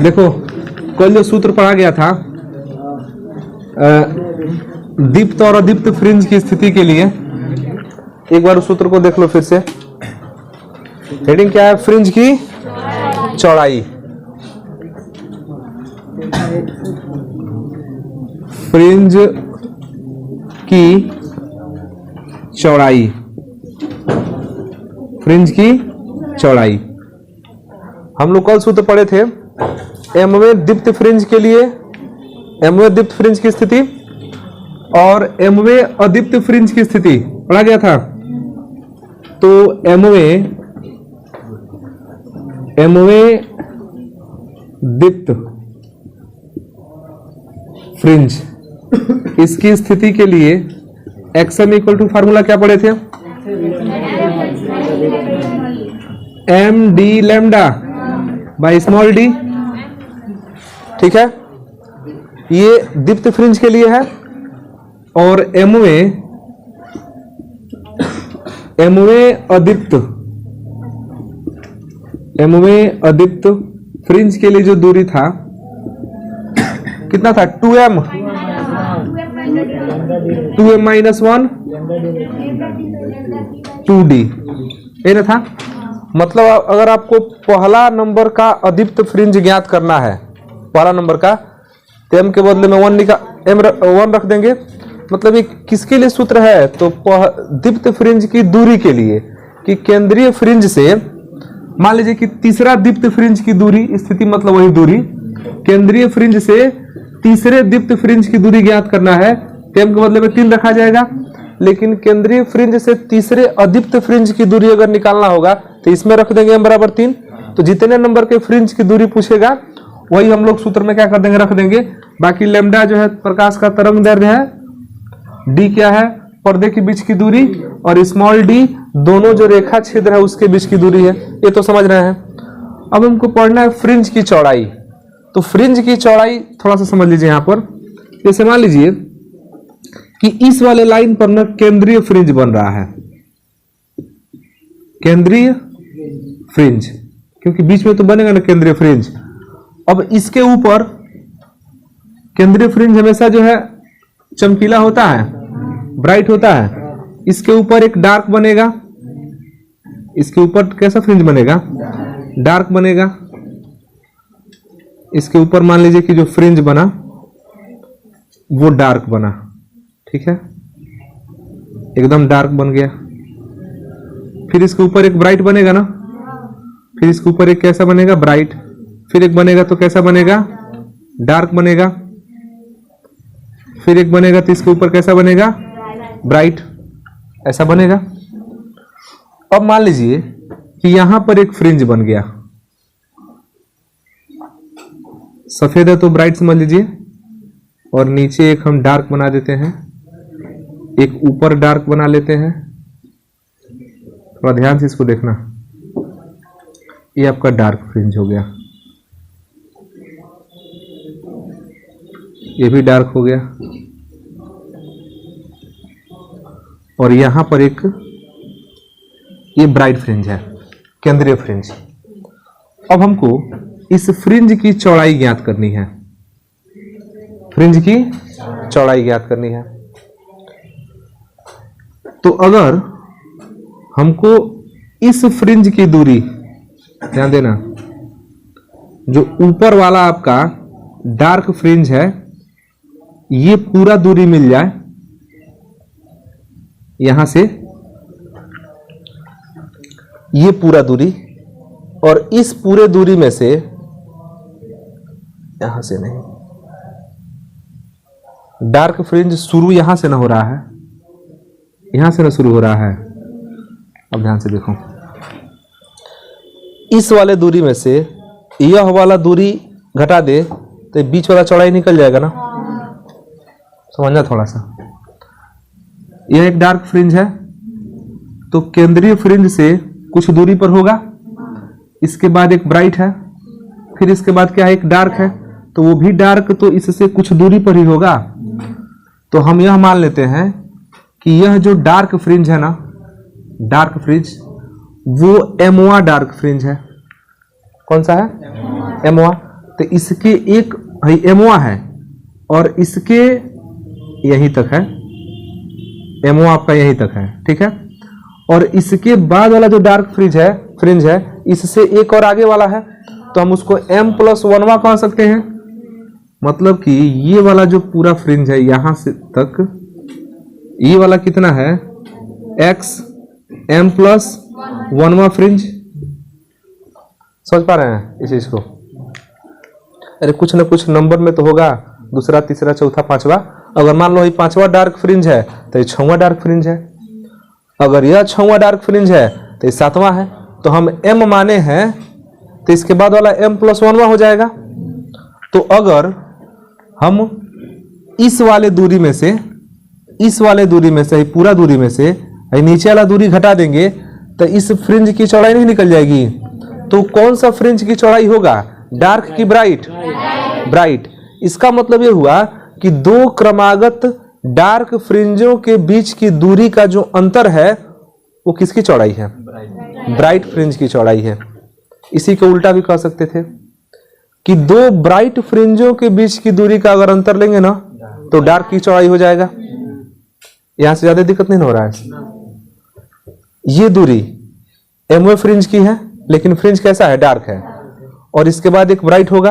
देखो कल जो सूत्र पढ़ा गया था दीप्त और अदीप्त फ्रिंज की स्थिति के लिए, एक बार उस सूत्र को देख लो फिर से। हेडिंग क्या है? फ्रिंज की चौड़ाई। फ्रिंज की चौड़ाई, फ्रिंज की चौड़ाई। हम लोग कल सूत्र पढ़े थे एमवे दीप्त फ्रिंज के लिए, एमवे दीप्त फ्रिंज की स्थिति और एमवे अदीप्त फ्रिंज की स्थिति पढ़ा गया था। तो एमवे दीप्त फ्रिंज, इसकी स्थिति के लिए एक्सएम इक्वल टू फार्मूला क्या पढ़े थे? M D lambda by small D. ठीक है, ये दीप्त फ्रिंज के लिए है। और एमवे अदीप्त फ्रिंज के लिए जो दूरी था कितना था? 2m -1 2d, ये ना था। मतलब अगर आपको पहला नंबर का अदीप्त फ्रिंज ज्ञात करना है, पहला नंबर का, तो m के बदले में 1 रख देंगे। मतलब ये किसके लिए सूत्र है? तो दीप्त फ्रिंज की दूरी के लिए, कि केंद्रीय फ्रिंज से मान लीजिए कि तीसरा दीप्त फ्रिंज की दूरी, स्थिति मतलब वही दूरी, केंद्रीय फ्रिंज से तीसरे दीप्त फ्रिंज की दूरी ज्ञात करना है, तो m के बदले में 3 रखा जाएगा। लेकिन केंद्रीय फ्रिंज से तीसरे अदीप्त फ्रिंज की दूरी अगर निकालना होगा तो इसमें रख देंगे m बराबर 3। तो जितने नंबर के फ्रिंज की दूरी पूछेगा वही हम लोग सूत्र में क्या कर देंगे? रख देंगे। बाकी लैम्डा जो है प्रकाश का तरंग दैर्ध्य है, डी क्या है? पर्दे के बीच की दूरी, और स्मॉल डी दोनों जो रेखा छिद्र है उसके बीच की दूरी है। ये तो समझ रहे हैं। अब हमको पढ़ना है फ्रिंज की चौड़ाई। तो फ्रिंज की चौड़ाई थोड़ा सा समझ लीजिए। यहां पर जैसे मान लीजिए कि इस वाले लाइन पर ना केंद्रीय फ्रिंज बन रहा है, केंद्रीय फ्रिंज, क्योंकि बीच में तो बनेगा ना केंद्रीय फ्रिंज। अब इसके ऊपर केंद्रीय फ्रिंज हमेशा जो है चमकीला होता है, ब्राइट होता है। इसके ऊपर एक डार्क बनेगा, इसके ऊपर कैसा फ्रिंज बनेगा? डार्क बनेगा। इसके ऊपर मान लीजिए कि जो फ्रिंज बना वो डार्क बना, ठीक है, एकदम डार्क बन गया। फिर इसके ऊपर एक ब्राइट बनेगा ना, फिर इसके ऊपर एक कैसा बनेगा? ब्राइट। फिर एक बनेगा तो कैसा बनेगा? डार्क बनेगा। फिर एक बनेगा तो इसके ऊपर कैसा बनेगा? ब्राइट, ऐसा बनेगा। अब मान लीजिए कि यहां पर एक फ्रिंज बन गया, सफेद है तो ब्राइट समझ लीजिए, और नीचे एक हम डार्क बना देते हैं, एक ऊपर डार्क बना लेते हैं। थोड़ा ध्यान से इसको देखना, ये आपका डार्क फ्रिंज हो गया, ये भी डार्क हो गया, और यहां पर एक ये ब्राइट फ्रिंज है, केंद्रीय फ्रिंज। अब हमको इस फ्रिंज की चौड़ाई ज्ञात करनी है, फ्रिंज की चौड़ाई ज्ञात करनी है। तो अगर हमको इस फ्रिंज की दूरी, ध्यान देना, जो ऊपर वाला आपका डार्क फ्रिंज है, ये पूरा दूरी मिल जाए यहां से, ये पूरा दूरी, और इस पूरे दूरी में से, यहां से नहीं, डार्क फ्रिंज शुरू यहां से ना हो रहा है, यहां से ना शुरू हो रहा है। अब ध्यान से देखो, इस वाले दूरी में से यह वाला दूरी घटा दे तो बीच वाला चौड़ाई निकल जाएगा ना, समझना थोड़ा सा। यह एक डार्क फ्रिंज है, तो केंद्रीय फ्रिंज से कुछ दूरी पर होगा, इसके बाद एक ब्राइट है, फिर इसके बाद क्या है? एक डार्क है, तो वो भी डार्क तो इससे कुछ दूरी पर ही होगा। तो हम यह मान लेते हैं कि यह जो डार्क फ्रिंज है ना, डार्क फ्रिंज, वो एमोआ डार्क फ्रिंज है। कौन सा है? एमोआ। तो इसके एक एमोआ है और इसके यहीं तक है, एमोआ आपका यहीं तक है, ठीक है। और इसके बाद वाला जो डार्क फ्रिंज है इससे एक और आगे वाला है, तो हम उसको M+1 कह सकते हैं। मतलब कि ये वाला जो पूरा फ्रिंज है यहां से तक, ये वाला कितना है? X M+1 fringe. समझ पा रहे हैं इस चीज को? अरे कुछ ना कुछ नंबर में तो होगा, दूसरा, तीसरा, चौथा, पांचवा। अगर मान लो ये पांचवा डार्क फ्रिंज है तो ये छठवां डार्क फ्रिंज है। अगर यह छठवां डार्क फ्रिंज है तो ये सातवां है। तो हम M माने हैं तो इसके बाद वाला M+1 हो जाएगा। तो अगर हम इस वाले दूरी में से पूरा दूरी में से नीचे वाला दूरी घटा देंगे तो इस फ्रिंज की चौड़ाई नहीं निकल जाएगी। तो कौन सा फ्रिंज की चौड़ाई होगा? डार्क की ब्राइट? ब्राइट। इसका मतलब ये हुआ कि दो क्रमागत डार्क फ्रिंजों के बीच की दूरी का जो अंतर है वो किसकी चौड़ाई है? ब्राइट फ्रिंज की चौड़ाई है। इसी को उल्टा भी कह सकते थे कि दो ब्राइट फ्रिंजों के बीच की दूरी का अगर अंतर लेंगे ना तो डार्क की चौड़ाई हो जाएगा। यहां से ज्यादा दिक्कत नहीं हो रहा है। ये दूरी एमओ फ्रिंज की है, लेकिन फ्रिंज कैसा है? डार्क है। और इसके बाद एक ब्राइट होगा,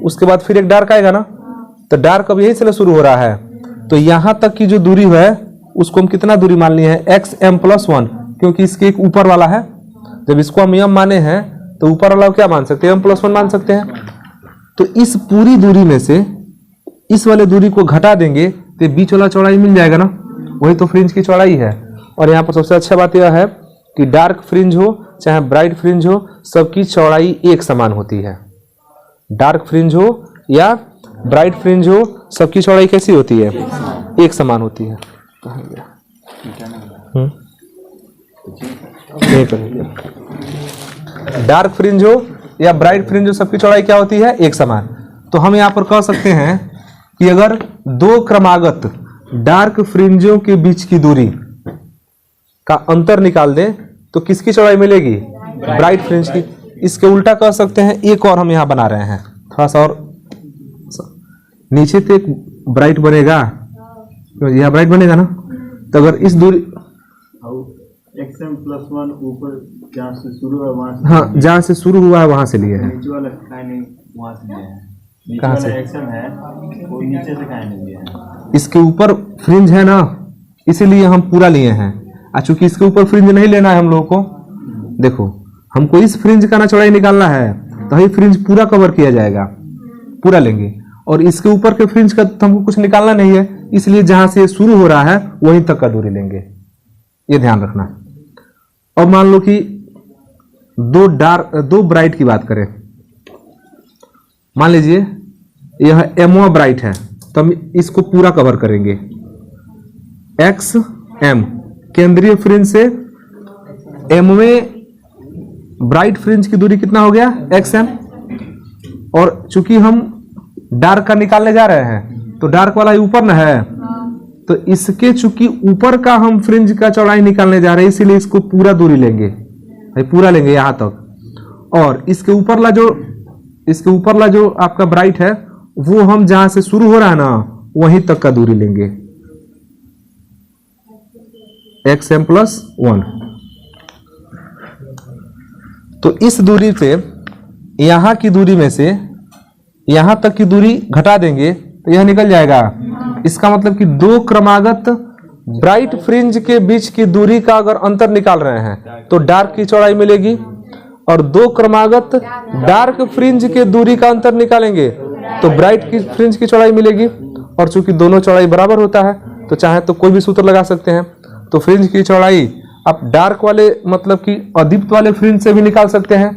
उसके बाद फिर एक डार्क आएगा ना, तो डार्क अब यही से शुरू हो रहा है। तो यहां तक की जो दूरी है उसको हम कितना दूरी मान लिए हैं? XM+1, क्योंकि इसके एक ऊपर वाला है। जब इसको हम M माने हैं तो ऊपर वाला क्या मान सकते हैं? M+1 मान सकते हैं। तो इस पूरी दूरी में से इस वाले दूरी को घटा देंगे तो बीच वाला चौड़ाई मिल जाएगा ना, वही तो फ्रिंज की चौड़ाई है। और यहाँ पर सबसे अच्छा बात यह है कि डार्क फ्रिंज हो चाहे ब्राइट फ्रिंज हो, सबकी चौड़ाई एक समान होती है। डार्क फ्रिंज हो या ब्राइट फ्रिंज हो, सबकी चौड़ाई कैसी होती है? एक समान होती है। डार्क फ्रिंज हो या ब्राइट फ्रिंज हो, सबकी चौड़ाई क्या होती है? एक समान। तो हम यहाँ पर कह सकते हैं कि अगर दो क्रमागत डार्क फ्रिंजों के बीच की दूरी का अंतर निकाल दें तो किसकी चौड़ाई मिलेगी? ब्राइट फ्रिंज की। इसके उल्टा कह सकते हैं, एक और हम यहां बना रहे हैं थोड़ा सा, और नीचे तो एक ब्राइट बनेगा, यह ब्राइट बनेगा ना। तो अगर इस दूरी XM+1 ऊपर जहाँ से शुरू हुआ वहां से, हाँ, जहां से शुरू हुआ है वहां से लिए हैं। नीचे वाला वहां से लिया है। नीचे कहाँ वाला से? XM है वो नीचे से कहीं नहीं लिया है। इसके ऊपर फ्रिंज है ना, इसीलिए हम पूरा लिए हैं। चूंकि इसके ऊपर फ्रिंज नहीं लेना है हम लोगों को, देखो हमको इस फ्रिंज का ना चौड़ाई निकालना है तो ही फ्रिंज पूरा कवर किया जाएगा, पूरा लेंगे। और इसके ऊपर के फ्रिंज का तो हमको कुछ निकालना नहीं है, इसलिए जहां से शुरू हो रहा है वहीं तक का दूरी लेंगे, ये ध्यान रखना। अब मान लो कि दो ब्राइट की बात करें, मान लीजिए यह एमओ ब्राइट है, तो हम इसको पूरा कवर करेंगे। XM केंद्रीय फ्रिंज से M में ब्राइट फ्रिंज की दूरी कितना हो गया? XM। और चूंकि हम डार्क का निकालने जा रहे हैं तो डार्क वाला ऊपर ना है, तो इसके चूंकि ऊपर का हम फ्रिंज का चौड़ाई निकालने जा रहे हैं, इसीलिए इसको पूरा दूरी लेंगे, पूरा लेंगे यहां तक। और इसके ऊपर ला जो आपका ब्राइट है वो हम जहां से शुरू हो रहा है ना वहीं तक का दूरी लेंगे, XM+1। तो इस दूरी पे यहां की दूरी में से यहां तक की दूरी घटा देंगे तो यह निकल जाएगा। इसका मतलब कि दो क्रमागत ब्राइट फ्रिंज के बीच की दूरी का अगर अंतर निकाल रहे हैं तो डार्क की चौड़ाई मिलेगी, और दो क्रमागत डार्क फ्रिंज के दूरी का अंतर निकालेंगे तो ब्राइट की फ्रिंज की चौड़ाई मिलेगी। और चूंकि दोनों चौड़ाई बराबर होता है तो चाहे तो कोई भी सूत्र लगा सकते हैं। तो फ्रिंज की चौड़ाई आप डार्क वाले मतलब कि अदीप्त वाले फ्रिंज से भी निकाल सकते हैं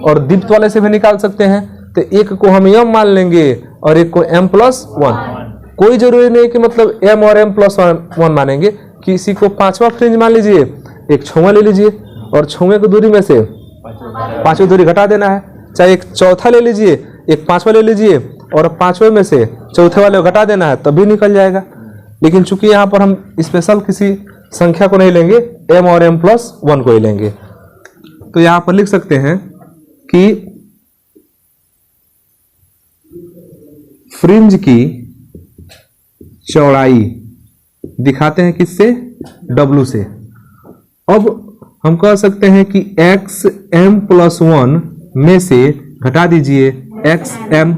और दीप्त वाले से भी निकाल सकते हैं। तो एक को हम M मान लेंगे और एक को M+1। कोई जरूरी नहीं कि मतलब M और M+1 मानेंगे, किसी को पांचवा फ्रिंज मान लीजिए, एक छुआ ले लीजिए और छुए की दूरी में से पांचवी दूरी घटा देना है। चाहे एक चौथा ले लीजिए, एक पांचवा ले लीजिए और पांचवे में से चौथे वाले को घटा देना है, तभी निकल जाएगा। लेकिन चूंकि यहाँ पर हम स्पेशल किसी संख्या को नहीं लेंगे, M और M+1 को ही लेंगे। तो यहां पर लिख सकते हैं कि फ्रिंज की चौड़ाई दिखाते हैं किससे, W से। अब हम कह सकते हैं कि XM+1 में से घटा दीजिए XM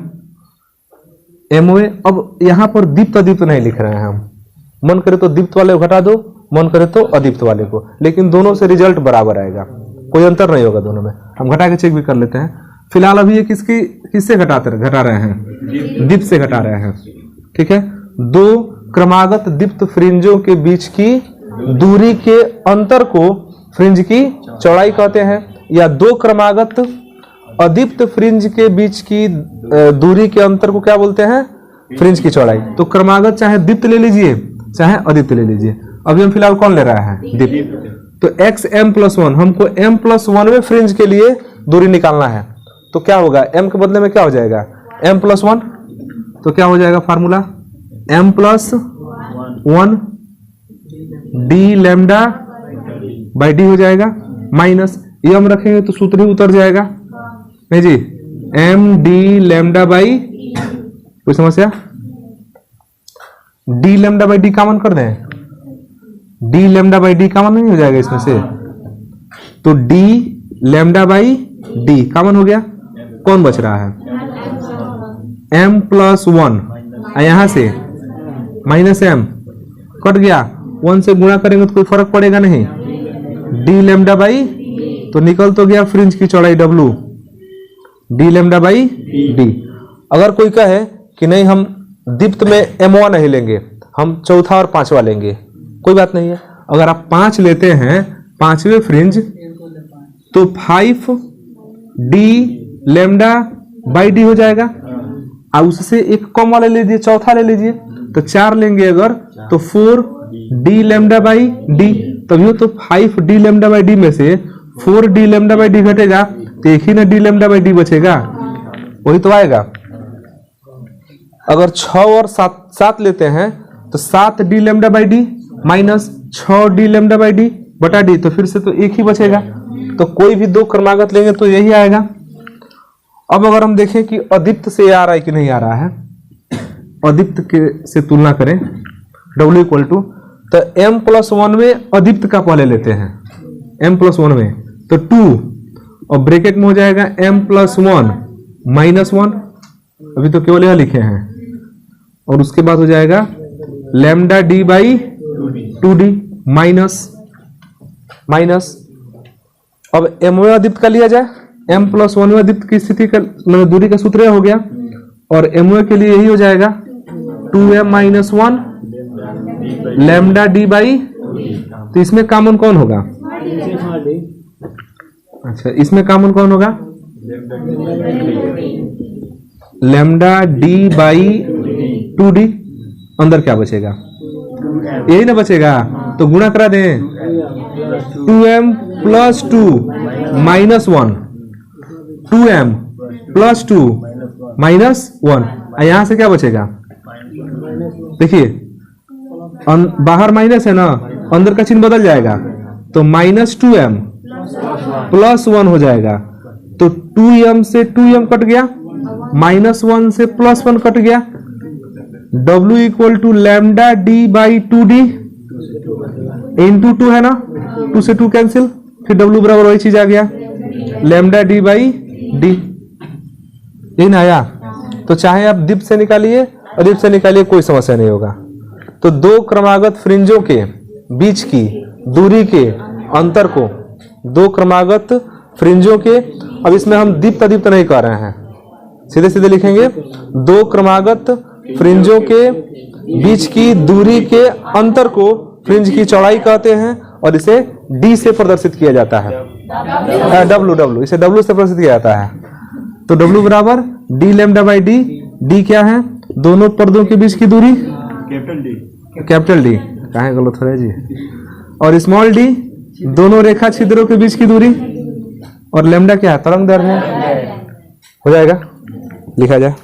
MOA। अब यहां पर दीप्त अदीप्त नहीं लिख रहे हैं हम, मन करे तो दीप्त वाले को घटा दो, मन करे तो अदीप्त वाले को, लेकिन दोनों से रिजल्ट बराबर आएगा, कोई अंतर नहीं होगा दोनों में। हम घटा के चेक भी कर लेते हैं। फिलहाल अभी ये किससे घटा रहे हैं, दीप्त से घटा रहे हैं। ठीक है, दो क्रमागत दीप्त फ्रिंजों के बीच की दूरी के अंतर को फ्रिंज की चौड़ाई कहते हैं, या दो क्रमागत अदीप्त फ्रिंज के बीच की दूरी के अंतर को क्या बोलते हैं, फ्रिंज की चौड़ाई। तो क्रमागत चाहे दीप्त ले लीजिए चाहे अदीप्त ले लीजिए। अभी हम फिलहाल कौन ले रहा है, दीप्त। तो XM+1, हमको M+1 में फ्रिंज के लिए दूरी निकालना है। तो क्या होगा, M के बदले में क्या हो जाएगा, M+1। तो क्या हो जाएगा formula, M+1 d lambda by D हो जाएगा, माइनस ये हम रखेंगे तो सूत्र ही उतर जाएगा, नहीं जी, M d लैम्डा बाई, कोई समस्या, d lambda by D common कर दें, d lambda by D common नहीं हो जाएगा इसमें से, तो d lambda by D common हो गया, कौन बच रहा है, M+1, यहां से माइनस M कट गया, 1 से गुणा करेंगे तो कोई फर्क पड़ेगा नहीं, d लैम्डा बाई, तो निकल तो गया फ्रिंज की चौड़ाई W, d lambda by D. अगर कोई कहे कि नहीं हम दीप्त में M1 नहीं लेंगे, हम चौथा और पांचवा लेंगे, कोई बात नहीं है। अगर आप 5 लेते हैं, पांचवे फ्रिंज, तो 5d लैम्डा बाई डी हो जाएगा, और उससे एक कम वाला ले लीजिए, चौथा ले लीजिए, तो 4 लेंगे अगर, तो 4d लैम्डा बाई डी। तभी तो 5d लैम्डा बाई डी में से 4d लैम्डा बाई डी घटेगा, तो एक ही ना d लैम्डा बाई डी बचेगा, वही तो आएगा। अगर 6 और 7 लेते हैं, तो 7d lambda by D minus 6d lambda by D बटा डी, तो फिर से तो एक ही बचेगा। तो कोई भी दो क्रमागत लेंगे तो यही आएगा। अब अगर हम देखें कि अदीप्त से आ रहा है कि नहीं आ रहा है, अदीप्त के से तुलना करें, W इक्वल टू, तो M+1 में अदीप्त का पहले लेते हैं, M+1 में तो 2, और ब्रैकेट में हो जाएगा M+1 -1, अभी तो केवल यह लिखे हैं, और उसके बाद हो जाएगा lambda D by 2d minus. अब MOA अदीप्त का लिया जाए, M+1 में अदीप्त की स्थिति का दूरी का सूत्र हो गया, और MOA के लिए यही हो जाएगा 2M-1 लैम्डा डी बाई, तो इसमें कॉमन कौन होगा, अच्छा इसमें कॉमन कौन होगा, लैम्डा डी बाई 2d, अंदर क्या बचेगा, यही ना बचेगा, तो गुणा करा दें, 2M+2 -1, 2M+2 -1, यहां से क्या बचेगा, देखिए बाहर माइनस है ना, अंदर का चिन्ह बदल जाएगा, तो -2M +1 हो जाएगा, तो 2M से 2M कट गया, -1 से +1 कट गया, W equal to lambda D by 2d into 2 है ना, 2 से 2 कैंसिल, फिर W बराबर वही चीज आ गया, लैम्डा डी बाई डी, यही ना आया। तो चाहे आप दीप्त से निकालिए अदीप्त से निकालिए, कोई समस्या नहीं होगा। तो दो क्रमागत फ्रिंजों के बीच की दूरी के अंतर को, दो क्रमागत फ्रिंजों के, अब इसमें हम दीप्त अदीप्त नहीं कर रहे हैं, सीधे सीधे लिखेंगे, दो क्रमागत फ्रिंजों के बीच की दूरी के अंतर को फ्रिंज की चौड़ाई कहते हैं, और इसे D से प्रदर्शित किया जाता है, W इसे W से प्रदर्शित किया जाता है। तो W बराबर D lambda by D, D क्या है, दोनों पर्दों के बीच की दूरी, कैपिटल D कहाँ गलत हो रहा है जी, और स्मॉल d दोनों रेखा छिद्रों के बीच की दूरी, और लैम्डा क्या है, तरंग दैर्घ्य, हो जाएगा, लिखा जाए।